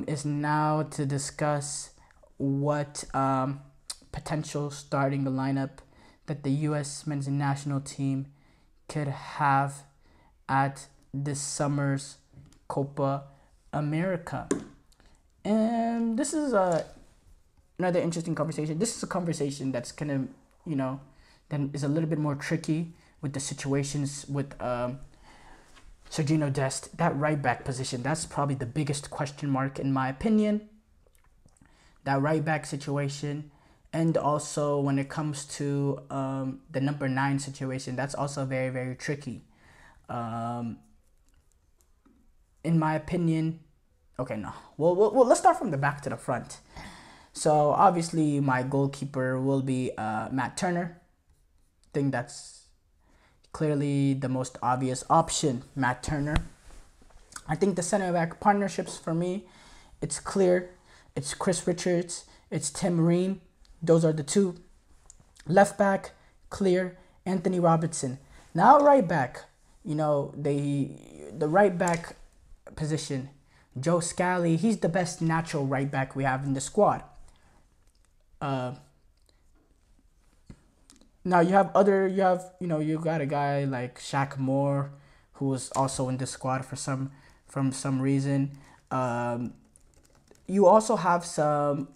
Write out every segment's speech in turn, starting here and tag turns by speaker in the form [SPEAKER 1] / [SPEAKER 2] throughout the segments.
[SPEAKER 1] is now to discuss what potential starting lineup that the U.S. men's national team could have at this summer's Copa America. And this is another interesting conversation. This is a conversation that's kind of, that is a little bit more tricky with the situations with Sergino Dest, that right back position. That's probably the biggest question mark in my opinion. That right back situation. And also when it comes to the number 9 situation, that's also very, very tricky. In my opinion, okay, no. Well, let's start from the back to the front. So obviously my goalkeeper will be Matt Turner. I think that's clearly the most obvious option, Matt Turner. I think the center back partnerships for me, it's clear. It's Chris Richards, it's Tim Ream. Those are the two. Left back, clear, Anthony Robinson. Now right back, the right back position, Joe Scally, he's the best natural right back we have in the squad. Now you got a guy like Shaq Moore, who was also in the squad for some reason. You also have some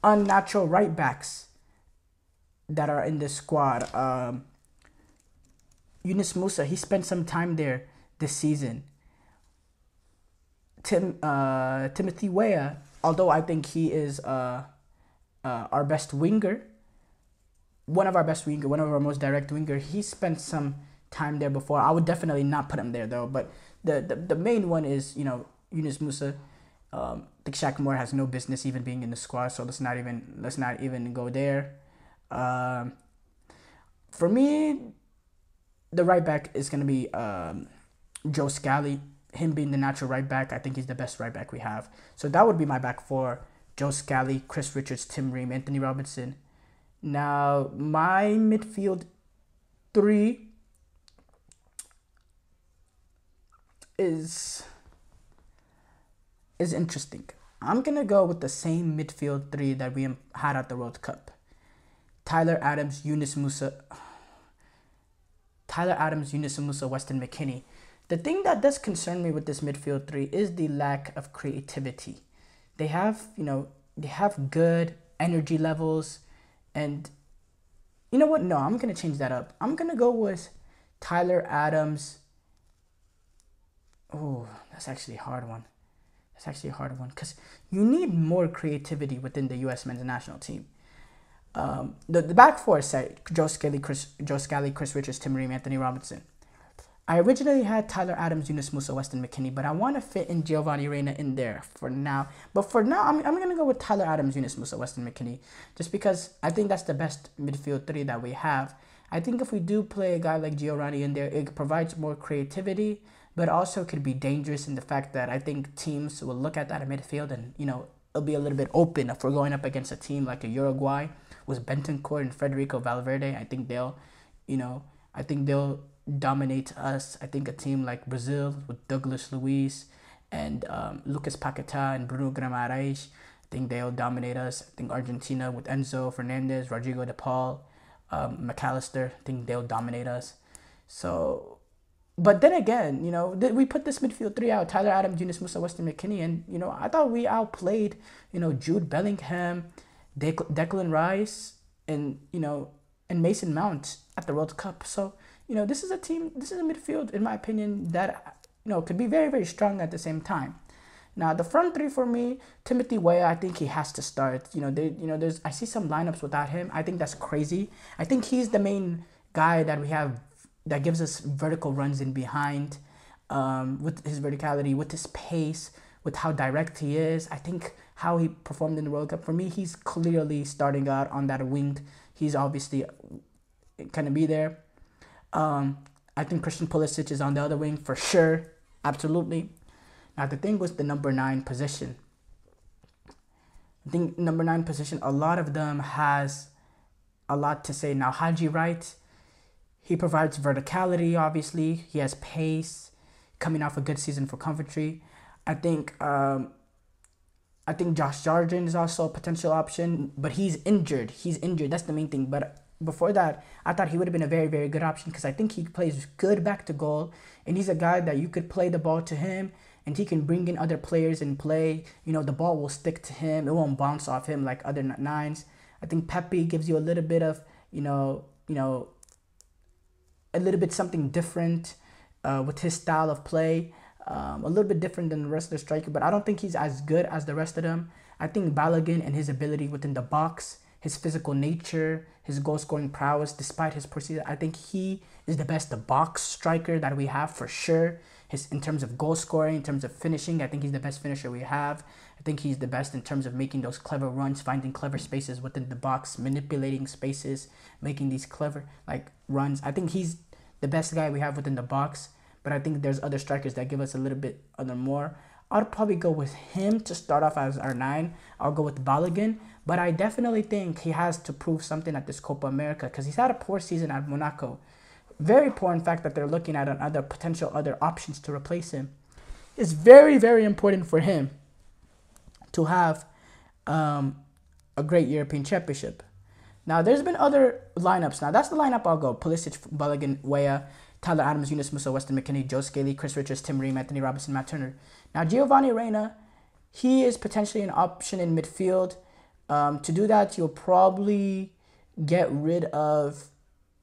[SPEAKER 1] unnatural right backs that are in the squad. Yunus Musa, he spent some time there this season. Timothy Weah, although I think he is our best winger, one of our most direct winger, he spent some time there before. I would definitely not put him there though. But the main one is Yunus Musa. I think Shaq Moore has no business even being in the squad, so let's not even go there. For me, the right back is gonna be Joe Scally. Him being the natural right back, I think he's the best right back we have. So that would be my back four: Joe Scally, Chris Richards, Tim Ream, Anthony Robinson. Now my midfield 3 is interesting. I'm gonna go with the same midfield 3 that we had at the World Cup. Tyler Adams, Yunus Musa, Weston McKennie. The thing that does concern me with this midfield 3 is the lack of creativity. They have good energy levels, and you know what? No, I'm gonna change that up. I'm gonna go with Tyler Adams. Oh, that's actually a hard one. Because you need more creativity within the U.S. men's national team. The back four say Joe Scally, Chris Richards, Tim Ream, Anthony Robinson. I originally had Tyler Adams, Yunus Musa, Weston McKennie, but I want to fit in Giovanni Reina in there for now. But for now, I'm going to go with Tyler Adams, Yunus Musa, Weston McKennie, just because I think that's the best midfield 3 that we have. I think if we do play a guy like Giovanni in there, it provides more creativity, but also could be dangerous in the fact that I think teams will look at that midfield and, it'll be a little bit open if we're going up against a team like a Uruguay with Bentancur and Federico Valverde. I think they'll dominate us. I think a team like Brazil with Douglas Luiz and Lucas Paquetá and Bruno Guimarães, I think they'll dominate us. I think Argentina with Enzo Fernandez, Rodrigo de Paul, McAllister, I think they'll dominate us. So, but then again, we put this midfield 3 out: Tyler Adams, Yunus Musa, Weston McKennie, and I thought we outplayed Jude Bellingham, Declan Rice, and and Mason Mount at the World Cup. So this is a midfield, in my opinion, that could be very, very strong at the same time. Now the front 3 for me: Timothy Weah, I think he has to start. I see some lineups without him. I think that's crazy. I think he's the main guy that we have that gives us vertical runs in behind, with his verticality, with his pace, with how direct he is. I think how he performed in the World Cup, for me, he's clearly starting out on that wing. He's obviously going to be there. I think Christian Pulisic is on the other wing for sure. Absolutely. Now, the thing was the number 9 position. I think number 9 position, a lot of them has a lot to say. Now, Haji Wright, he provides verticality, obviously. He has pace, coming off a good season for Coventry. I think Josh Sargent is also a potential option, but he's injured. He's injured. That's the main thing. But before that, I thought he would have been a very, very good option because I think he plays good back to goal, and he's a guy that you could play the ball to him, and he can bring in other players and play. The ball will stick to him. It won't bounce off him like other nines. I think Pepe gives you a little bit of, a little bit something different with his style of play. A little bit different than the rest of the striker, but I don't think he's as good as the rest of them. I think Balogun and his ability within the box, his physical nature, his goal-scoring prowess, despite his poor season, I think he is the best box striker that we have for sure. In terms of goal scoring, in terms of finishing, I think he's the best finisher we have. I think he's the best in terms of making those clever runs, finding clever spaces within the box, manipulating spaces, making these clever runs. I think he's the best guy we have within the box. But I think there's other strikers that give us a little bit other more. I'll probably go with him to start off as our 9. I'll go with Balogun. But I definitely think he has to prove something at this Copa America because he's had a poor season at Monaco. Very poor, in fact, that they're looking at other options to replace him. It's very, very important for him to have a great European Championship. Now, there's been other lineups. Now, that's the lineup I'll go. Pulisic, Balogun, Weah, Tyler Adams, Yunus Musa, Weston McKennie, Joe Scaly, Chris Richards, Tim Ream, Anthony Robinson, Matt Turner. Now, Giovanni Reyna, he is potentially an option in midfield. To do that, you'll probably get rid of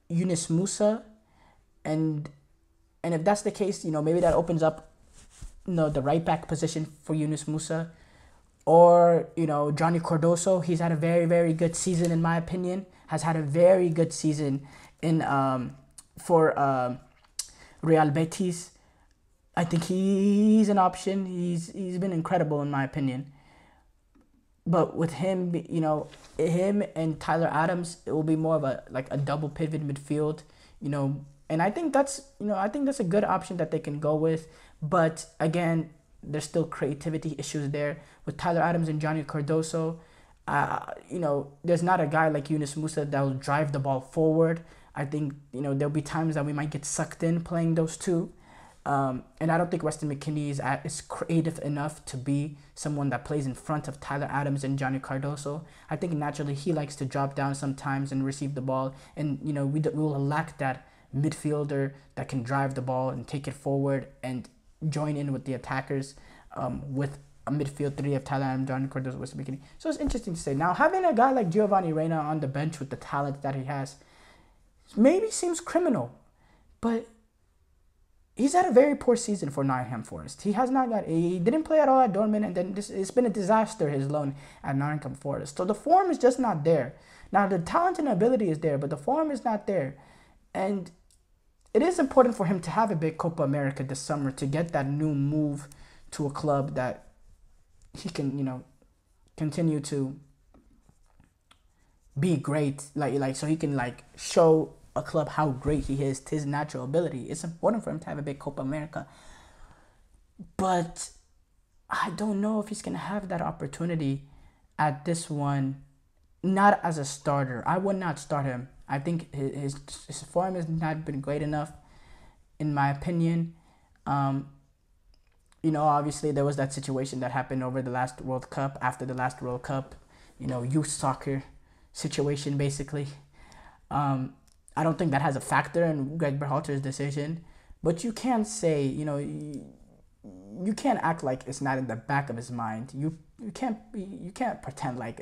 [SPEAKER 1] Yunus Musa. And if that's the case, maybe that opens up, the right back position for Yunus Musa. Or, Johnny Cardoso. He's had a very, very good season, in my opinion. Has had a very good season for Real Betis. I think he's an option. He's been incredible in my opinion. But with him, him and Tyler Adams, it will be more of a double pivot midfield, And I think that's a good option that they can go with. But again, there's still creativity issues there with Tyler Adams and Johnny Cardoso. There's not a guy like Yunus Musa that will drive the ball forward. I think, there'll be times that we might get sucked in playing those two. And I don't think Weston McKennie is creative enough to be someone that plays in front of Tyler Adams and Johnny Cardoso. I think naturally he likes to drop down sometimes and receive the ball. And, we will lack that midfielder that can drive the ball and take it forward and join in with the attackers with a midfield 3 of Tyler Adams, Johnny Cardoso, Weston McKennie. So it's interesting to say. Now, having a guy like Giovanni Reyna on the bench with the talent that he has maybe seems criminal, but he's had a very poor season for Nottingham Forest. He didn't play at all at Dortmund, and then it's been a disaster, his loan at Nottingham Forest. So the form is just not there. Now, the talent and ability is there, but the form is not there. And it is important for him to have a big Copa America this summer to get that new move to a club that he can, continue to be great, so he can show a club how great he is to his natural ability. It's important for him to have a big Copa America, but I don't know if he's gonna have that opportunity at this one. Not as a starter. I would not start him. I think his form has not been great enough, in my opinion. Obviously there was that situation that happened over the last World Cup, after the last World Cup, youth soccer situation, basically. I don't think that has a factor in Greg Berhalter's decision, but you can't say, you can't act like it's not in the back of his mind. You can't pretend like,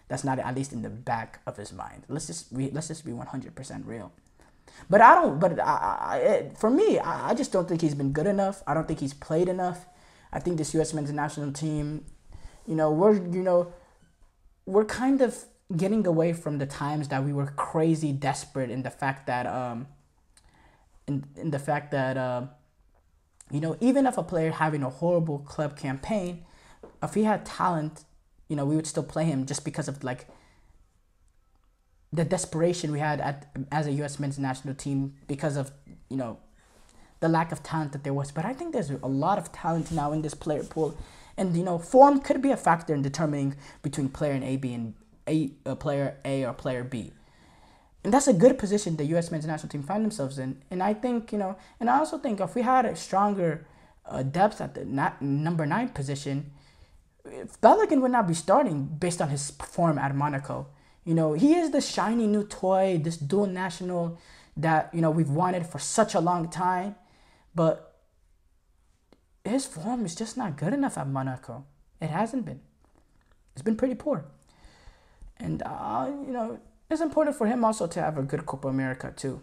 [SPEAKER 1] that's not at least in the back of his mind. Let's just be 100% real. But for me, I just don't think he's been good enough. I don't think he's played enough. I think this U.S. men's national team, we're kind of getting away from the times that we were crazy desperate in the fact that even if a player having a horrible club campaign, if he had talent, we would still play him just because of the desperation we had as a U.S. men's national team because of the lack of talent that there was. But I think there's a lot of talent now in this player pool, and form could be a factor in determining between player player A or player B. And that's a good position the U.S. men's national team find themselves in. And I think, and I also think if we had a stronger depth at the number 9 position, Bellingham would not be starting based on his form at Monaco. He is the shiny new toy, this dual national that, we've wanted for such a long time. But his form is just not good enough at Monaco. It hasn't been. It's been pretty poor. And, it's important for him also to have a good Copa America too.